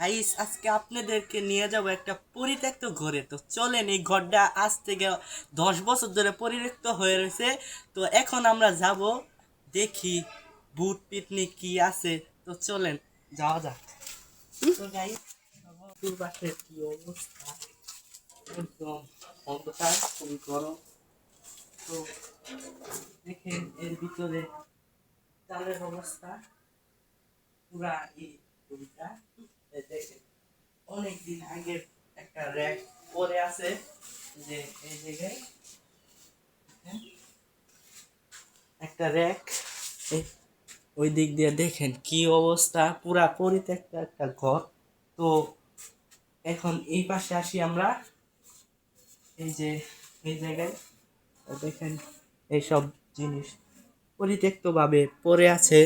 Guys আজকে আপনাদেরকে নিয়ে যাব একটা পরিত্যক্ত ঘরে। তো চলেন, এই ঘরটা আজ থেকে 10 বছর ধরে পরিত্যক্ত হয়ে রয়েছে। তো এখন আমরা যাব, দেখি ভূত পিতনি কি আছে। তো চলেন যাওয়া যাক। তো গাইস পাশের কি অবস্থা, একদম অন্ধকার, খুবই গরম। তো দেখেন এর ভিতরে চালের অবস্থা পুরা এই ছবিটা দেখেন। অনেকদিন আগের একটা র্যাক পরে আছে, যে এই জায়গায় একটা র্যাক, ওই দিক দিয়ে দেখেন কি অবস্থা, পুরা পরিত্যক্ত একটা ঘর। তো এখন এই পাশে আসি আমরা, এই যে এই জায়গায় দেখেন এইসব জিনিস পরিত্যক্ত ভাবে পড়ে আছে।